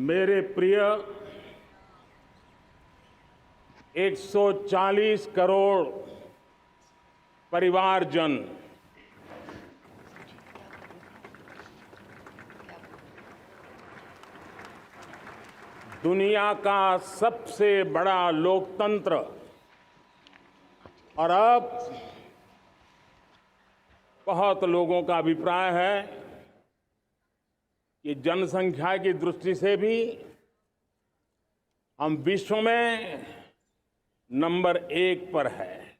मेरे प्रिय 140 करोड़ परिवारजन, दुनिया का सबसे बड़ा लोकतंत्र और अब बहुत लोगों का अभिप्राय है कि जनसंख्या की दृष्टि से भी हम विश्व में नंबर 1 पर है।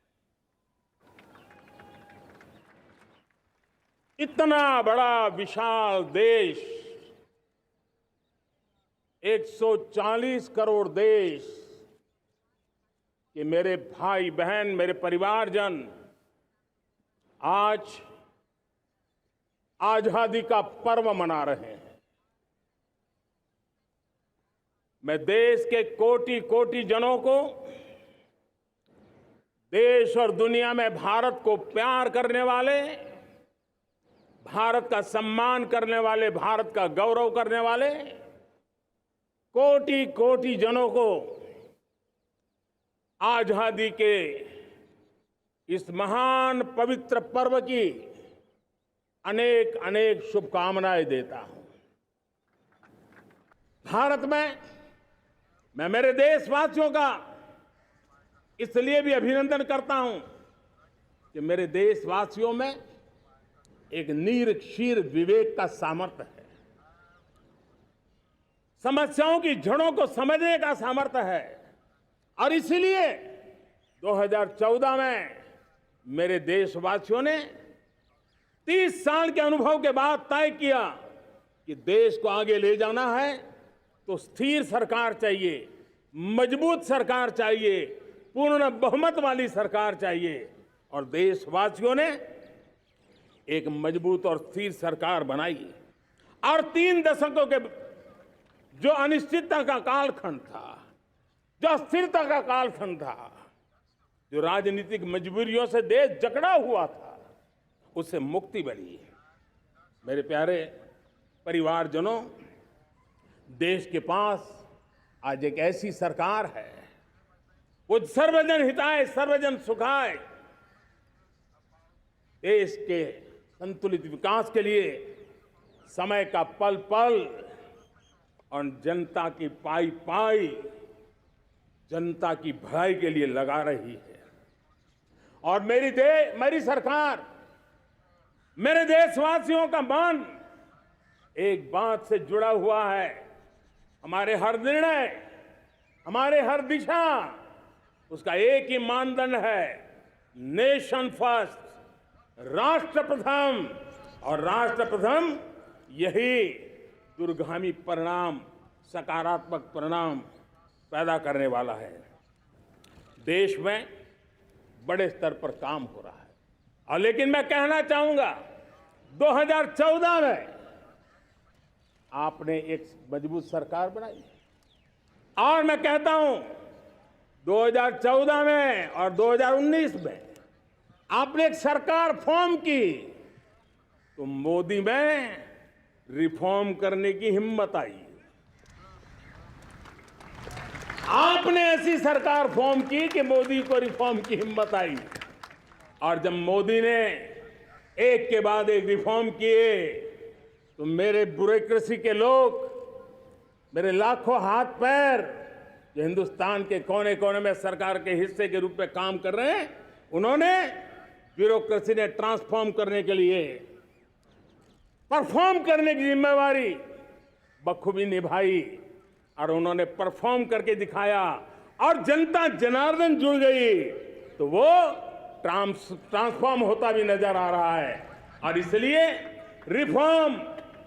इतना बड़ा विशाल देश, 140 करोड़ देश कि मेरे भाई बहन, मेरे परिवारजन आज आजादी का पर्व मना रहे हैं। मैं देश के कोटि कोटि जनों को, देश और दुनिया में भारत को प्यार करने वाले, भारत का सम्मान करने वाले, भारत का गौरव करने वाले कोटि कोटि जनों को आजादी के इस महान पवित्र पर्व की अनेक अनेक शुभकामनाएं देता हूं। भारत में मैं मेरे देशवासियों का इसलिए भी अभिनंदन करता हूं कि मेरे देशवासियों में एक नीर-क्षीर विवेक का सामर्थ्य है, समस्याओं की जड़ों को समझने का सामर्थ्य है और इसलिए 2014 में मेरे देशवासियों ने 30 साल के अनुभव के बाद तय किया कि देश को आगे ले जाना है तो स्थिर सरकार चाहिए, मजबूत सरकार चाहिए, पूर्ण बहुमत वाली सरकार चाहिए और देशवासियों ने एक मजबूत और स्थिर सरकार बनाई। और 3 दशकों के जो अनिश्चितता का कालखंड था, जो अस्थिरता का कालखंड था, जो राजनीतिक मजबूरियों से देश जकड़ा हुआ था, उससे मुक्ति मिली। मेरे प्यारे परिवारजनों, देश के पास आज एक ऐसी सरकार है, वो सर्वजन हिताय सर्वजन सुखाय, देश के संतुलित विकास के लिए समय का पल पल और जनता की पाई पाई, जनता की भलाई के लिए लगा रही है। और मेरी सरकार, मेरे देशवासियों का मन एक बात से जुड़ा हुआ है, हमारे हर निर्णय, हमारे हर दिशा, उसका एक ही मानदंड है, नेशन फर्स्ट, राष्ट्र प्रथम। और राष्ट्र प्रथम यही दूरगामी परिणाम, सकारात्मक परिणाम पैदा करने वाला है। देश में बड़े स्तर पर काम हो रहा है और लेकिन मैं कहना चाहूंगा 2014 में आपने एक मजबूत सरकार बनाई और मैं कहता हूं 2014 में और 2019 में आपने एक सरकार फॉर्म की तो मोदी में रिफॉर्म करने की हिम्मत आई। आपने ऐसी सरकार फॉर्म की कि मोदी को रिफॉर्म की हिम्मत आई और जब मोदी ने एक के बाद एक रिफॉर्म किए तो मेरे ब्यूरोक्रेसी के लोग, मेरे लाखों हाथ पैर जो हिंदुस्तान के कोने कोने में सरकार के हिस्से के रूप में काम कर रहे हैं, उन्होंने ब्यूरोक्रेसी ने ट्रांसफॉर्म करने के लिए परफॉर्म करने की जिम्मेवारी बखूबी निभाई और उन्होंने परफॉर्म करके दिखाया और जनता जनार्दन जुड़ गई तो वो ट्रांसफॉर्म होता भी नजर आ रहा है। और इसलिए रिफॉर्म,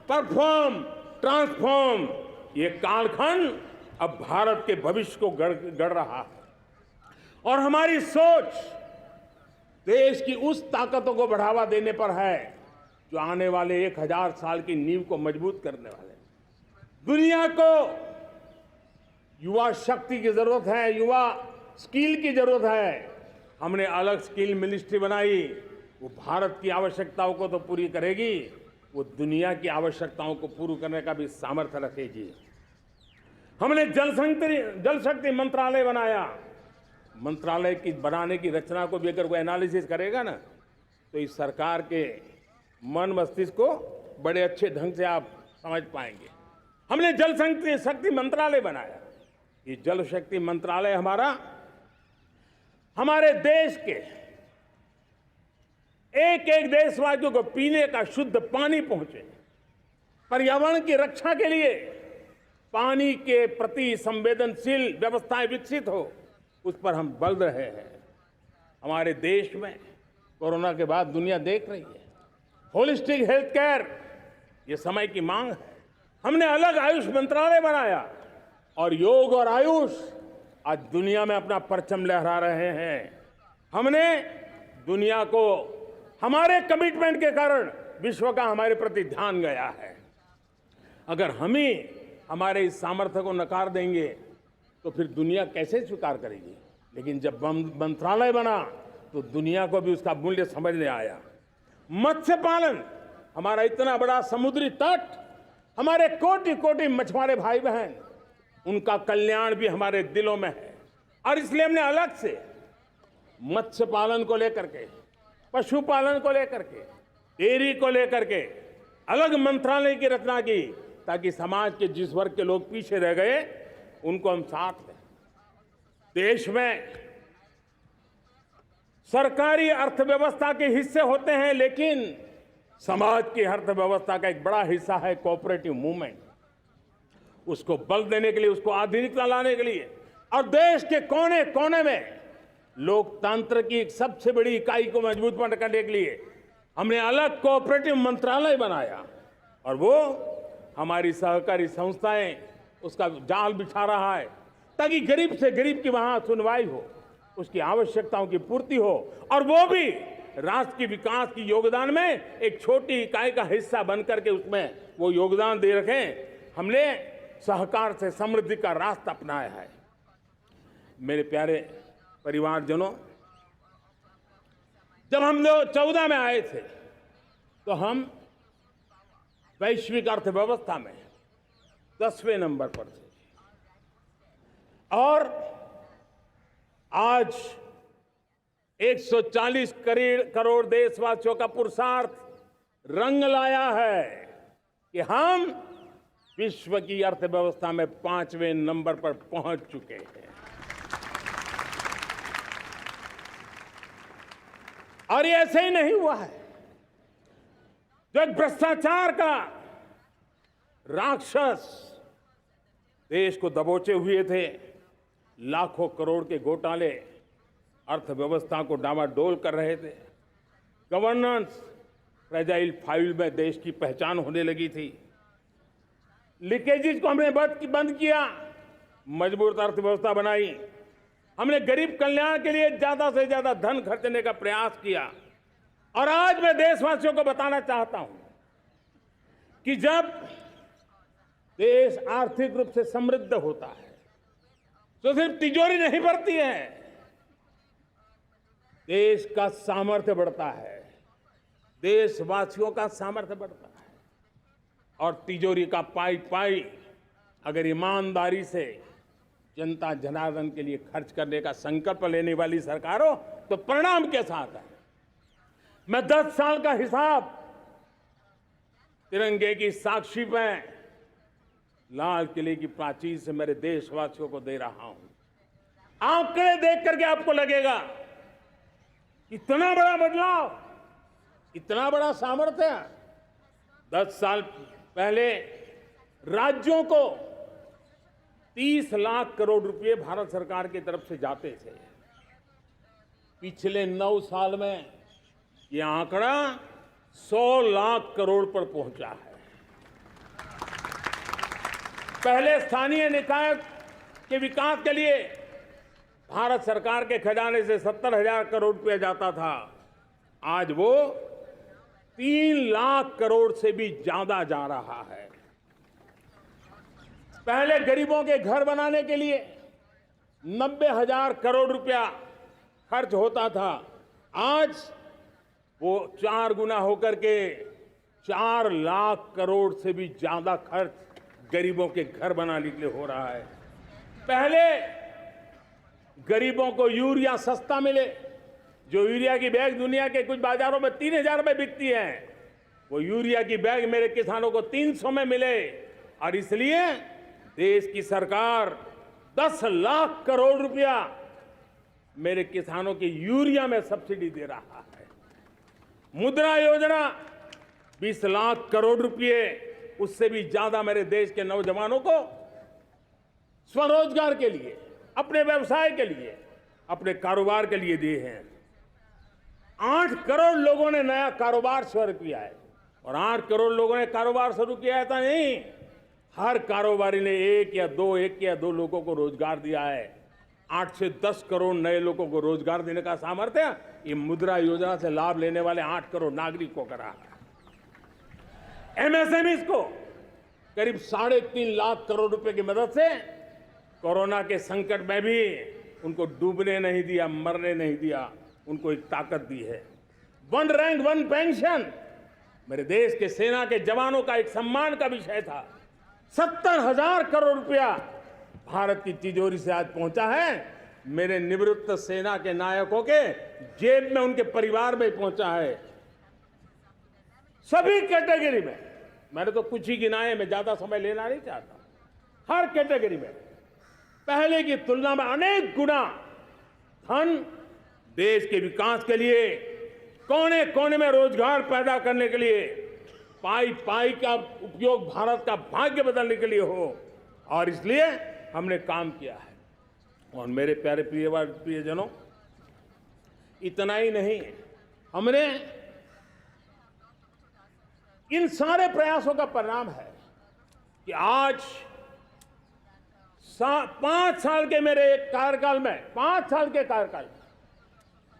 परफॉर्म, ट्रांसफॉर्म, ये कालखंड अब भारत के भविष्य को गढ़ रहा है और हमारी सोच देश की उस ताकतों को बढ़ावा देने पर है जो आने वाले 1000 साल की नींव को मजबूत करने वाले। दुनिया को युवा शक्ति की जरूरत है, युवा स्किल की जरूरत है। हमने अलग स्किल मिनिस्ट्री बनाई, वो भारत की आवश्यकताओं को तो पूरी करेगी, वो दुनिया की आवश्यकताओं को पूरी करने का भी सामर्थ्य रखेगी। हमने जल शक्ति मंत्रालय बनाया। मंत्रालय की बनाने की रचना को भी अगर कोई एनालिसिस करेगा ना, तो इस सरकार के मन मस्तिष्क को बड़े अच्छे ढंग से आप समझ पाएंगे। हमने जल शक्ति मंत्रालय बनाया। ये जल शक्ति मंत्रालय हमारे देश के एक एक देशवासियों को पीने का शुद्ध पानी पहुंचे, पर्यावरण की रक्षा के लिए पानी के प्रति संवेदनशील व्यवस्थाएं विकसित हो, उस पर हम बल रहे हैं। हमारे देश में कोरोना के बाद दुनिया देख रही है, होलिस्टिक हेल्थ केयर ये समय की मांग है। हमने अलग आयुष मंत्रालय बनाया और योग और आयुष आज दुनिया में अपना परचम लहरा रहे हैं। हमने दुनिया को हमारे कमिटमेंट के कारण विश्व का हमारे प्रति ध्यान गया है। अगर हम ही हमारे इस सामर्थ्य को नकार देंगे तो फिर दुनिया कैसे स्वीकार करेगी। लेकिन जब मंत्रालय बना तो दुनिया को भी उसका मूल्य समझ में आया। मत्स्य पालन, हमारा इतना बड़ा समुद्री तट, हमारे कोटि कोटि मछुआरे भाई बहन, उनका कल्याण भी हमारे दिलों में है। और इसलिए हमने अलग से मत्स्य पालन को लेकर के, पशुपालन को लेकर के, डेयरी को लेकर के अलग मंत्रालय की रचना की, ताकि समाज के जिस वर्ग के लोग पीछे रह गए उनको हम साथ लें। देश में सरकारी अर्थव्यवस्था के हिस्से होते हैं, लेकिन समाज की अर्थव्यवस्था का एक बड़ा हिस्सा है कोऑपरेटिव मूवमेंट। उसको बल देने के लिए, उसको आधुनिकता लाने के लिए और देश के कोने कोने में लोकतंत्र की एक सबसे बड़ी इकाई को मजबूत करने के लिए हमने अलग कोऑपरेटिव मंत्रालय बनाया। और वो हमारी सहकारी संस्थाएं उसका जाल बिछा रहा है, ताकि गरीब से गरीब की वहां सुनवाई हो, उसकी आवश्यकताओं की पूर्ति हो, और वो भी राष्ट्र के विकास की योगदान में एक छोटी इकाई का हिस्सा बनकर के उसमें वो योगदान दे रखें। हमने सहकार से समृद्धि का रास्ता अपनाया है। मेरे प्यारे परिवारजनों, जब हम 2014 में आए थे तो हम वैश्विक अर्थव्यवस्था में 10वें नंबर पर थे, और आज 140 करोड़ देशवासियों का पुरुषार्थ रंग लाया है कि हम विश्व की अर्थव्यवस्था में 5वें नंबर पर पहुंच चुके हैं। और ये ऐसे ही नहीं हुआ है। जो एक भ्रष्टाचार का राक्षस देश को दबोचे हुए थे, लाखों करोड़ के घोटाले अर्थव्यवस्था को डामाडोल कर रहे थे, गवर्नेंस फ्रेजाइल फाइल में देश की पहचान होने लगी थी, लीकेजेस को हमने बंद किया, मजबूत अर्थव्यवस्था बनाई, हमने गरीब कल्याण के लिए ज्यादा से ज्यादा धन खर्चने का प्रयास किया। और आज मैं देशवासियों को बताना चाहता हूं कि जब देश आर्थिक रूप से समृद्ध होता है तो सिर्फ तिजोरी नहीं भरती है, देश का सामर्थ्य बढ़ता है, देशवासियों का सामर्थ्य बढ़ता है। और तिजोरी का पाई पाई अगर ईमानदारी से जनता जनार्दन के लिए खर्च करने का संकल्प लेने वाली सरकार हो तो परिणाम के साथ है। मैं 10 साल का हिसाब तिरंगे की साक्षी में लाल किले की प्राचीर से मेरे देशवासियों को दे रहा हूं। आंकड़े देख करके आपको लगेगा इतना बड़ा बदलाव, इतना बड़ा सामर्थ्य। 10 साल पहले राज्यों को 30 लाख करोड़ रुपए भारत सरकार की तरफ से जाते थे। पिछले 9 साल में यह आंकड़ा 100 लाख करोड़ पर पहुंचा है। पहले स्थानीय निकाय के विकास के लिए भारत सरकार के खजाने से 70,000 करोड़ रुपया जाता था, आज वो 3 लाख करोड़ से भी ज्यादा जा रहा है। पहले गरीबों के घर बनाने के लिए 90,000 करोड़ रुपया खर्च होता था, आज वो 4 गुना होकर के 4 लाख करोड़ से भी ज्यादा खर्च गरीबों के घर बनाने के लिए हो रहा है। पहले गरीबों को यूरिया सस्ता मिले। जो यूरिया की बैग दुनिया के कुछ बाजारों में 3,000 में बिकती है, वो यूरिया की बैग मेरे किसानों को 300 में मिले। और इसलिए देश की सरकार 10 लाख करोड़ रुपया मेरे किसानों की यूरिया में सब्सिडी दे रहा है। मुद्रा योजना 20 लाख करोड़ रुपए, उससे भी ज्यादा मेरे देश के नौजवानों को स्वरोजगार के लिए, अपने व्यवसाय के लिए, अपने कारोबार के लिए दिए हैं। 8 करोड़ लोगों ने नया कारोबार शुरू किया है। और 8 करोड़ लोगों ने कारोबार शुरू किया है ऐसा नहीं, हर कारोबारी ने एक या दो लोगों को रोजगार दिया है। 8 से 10 करोड़ नए लोगों को रोजगार देने का सामर्थ्य ये मुद्रा योजना से लाभ लेने वाले 8 करोड़ नागरिकों को करा है। एमएसएमईज को करीब 3.5 लाख करोड़ रुपए की मदद से कोरोना के संकट में भी उनको डूबने नहीं दिया, मरने नहीं दिया, उनको एक ताकत दी है। 1 रैंक 1 पेंशन मेरे देश के सेना के जवानों का एक सम्मान का विषय था। 70,000 करोड़ रुपया भारत की तिजोरी से आज पहुंचा है, मेरे निवृत्त सेना के नायकों के जेब में, उनके परिवार में पहुंचा है। सभी कैटेगरी में, मैंने तो कुछ ही गिनाए, मैं ज्यादा समय लेना नहीं चाहता। हर कैटेगरी में पहले की तुलना में अनेक गुना धन देश के विकास के लिए, कोने कोने में रोजगार पैदा करने के लिए, पाई पाई का उपयोग भारत का भाग्य बदलने के लिए हो, और इसलिए हमने काम किया है। और मेरे प्यारे प्रियजनों, इतना ही नहीं, हमने इन सारे प्रयासों का परिणाम है कि आज 5 साल के मेरे एक कार्यकाल में, 5 साल के कार्यकाल में,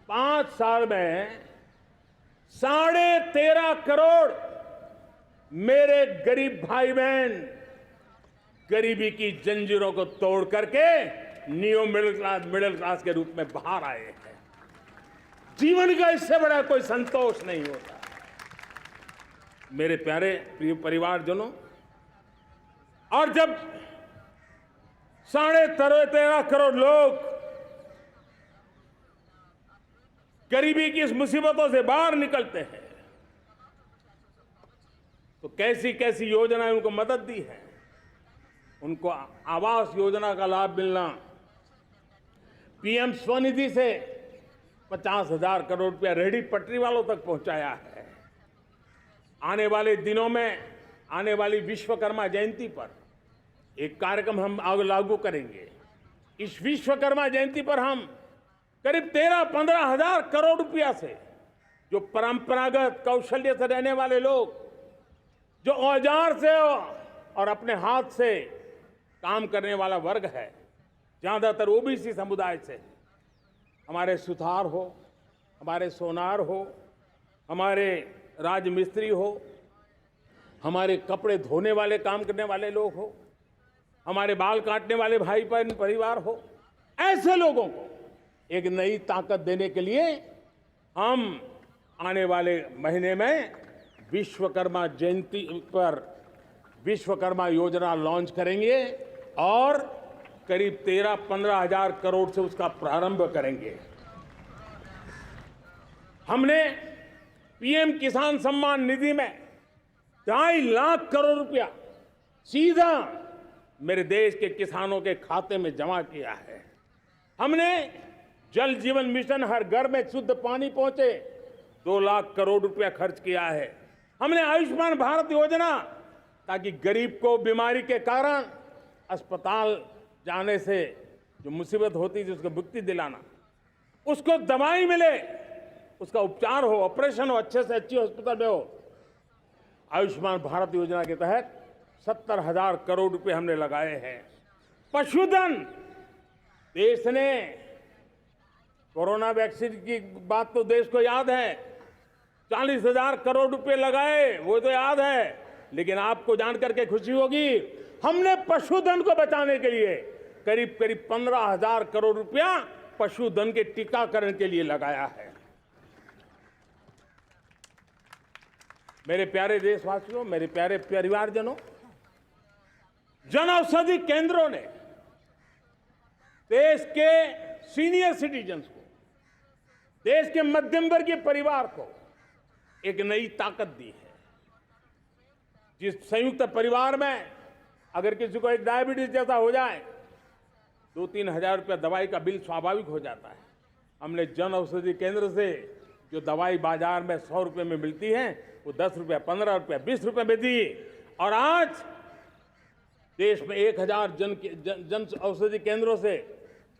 5 साल में 13.5 करोड़ मेरे गरीब भाई बहन गरीबी की जंजीरों को तोड़ करके न्यू मिडिल क्लास के रूप में बाहर आए हैं। जीवन का इससे बड़ा कोई संतोष नहीं होता। मेरे प्यारे प्रिय परिवारजनों, और जब 13.5 करोड़ लोग गरीबी की इस मुसीबतों से बाहर निकलते हैं, तो कैसी कैसी योजनाएं उनको मदद दी है। उनको आवास योजना का लाभ मिलना, पीएम स्वनिधि से 50,000 करोड़ रुपया रेहड़ी पटरी वालों तक पहुंचाया है। आने वाले दिनों में, आने वाली विश्वकर्मा जयंती पर एक कार्यक्रम हम लागू करेंगे। इस विश्वकर्मा जयंती पर हम करीब 13-15 हजार करोड़ रुपया से, जो परंपरागत कौशल्य से रहने वाले लोग, जो औजार से और अपने हाथ से काम करने वाला वर्ग है, ज्यादातर ओबीसी समुदाय से, हमारे सुथार हो, हमारे सोनार हो, हमारे राजमिस्त्री हो, हमारे कपड़े धोने वाले काम करने वाले लोग हो, हमारे बाल काटने वाले भाई बहन परिवार हो, ऐसे लोगों को एक नई ताकत देने के लिए हम आने वाले महीने में विश्वकर्मा जयंती पर विश्वकर्मा योजना लॉन्च करेंगे और करीब 13-15 हजार करोड़ से उसका प्रारंभ करेंगे। हमने पीएम किसान सम्मान निधि में 2.5 लाख करोड़ रुपया सीधा मेरे देश के किसानों के खाते में जमा किया है। हमने जल जीवन मिशन, हर घर में शुद्ध पानी पहुंचे, 2 लाख करोड़ रुपया खर्च किया है। हमने आयुष्मान भारत योजना, ताकि गरीब को बीमारी के कारण अस्पताल जाने से जो मुसीबत होती थी उसको मुक्ति दिलाना, उसको दवाई मिले, उसका उपचार हो, ऑपरेशन हो, अच्छे से अच्छी हॉस्पिटल में हो। आयुष्मान भारत योजना के तहत 70,000 करोड़ रुपए हमने लगाए हैं। पशुधन, देश ने कोरोना वैक्सीन की बात तो देश को याद है, 40,000 करोड़ रुपए लगाए, वो तो याद है। लेकिन आपको जानकर के खुशी होगी, हमने पशुधन को बचाने के लिए करीब 15,000 करोड़ रुपया पशुधन के टीकाकरण के लिए लगाया है। मेरे प्यारे देशवासियों, मेरे प्यारे परिवारजनों, जन औषधि केंद्रों ने देश के सीनियर सिटीजन्स को, देश के मध्यम वर्गीय परिवार को एक नई ताकत दी है। जिस संयुक्त परिवार में अगर किसी को एक डायबिटीज जैसा हो जाए 2-3 हजार रुपया दवाई का बिल स्वाभाविक हो जाता है। हमने जन औषधि केंद्र से जो दवाई बाजार में 100 रुपये में मिलती है वो 10 रुपया, 15 रुपया, 20 रुपये में दी। और आज देश में 1000 जन औषधि केंद्रों से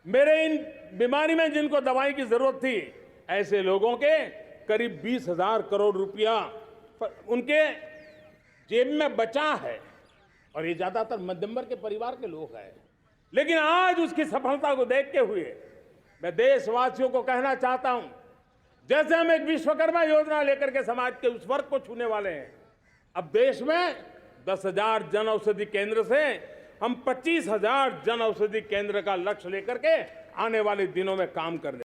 मेरे इन बीमारी में जिनको दवाई की जरूरत थी ऐसे लोगों के करीब 20,000 करोड़ रुपया उनके जेब में बचा है। और ये ज्यादातर मध्यम वर्ग के परिवार के लोग हैं। लेकिन आज उसकी सफलता को देखते हुए मैं देशवासियों को कहना चाहता हूं, जैसे हम एक विश्वकर्मा योजना लेकर के समाज के उस वर्ग को छूने वाले हैं, अब देश में 10,000 जन औषधि केंद्र से हम 25,000 जन औषधि केंद्र का लक्ष्य लेकर के आने वाले दिनों में काम करने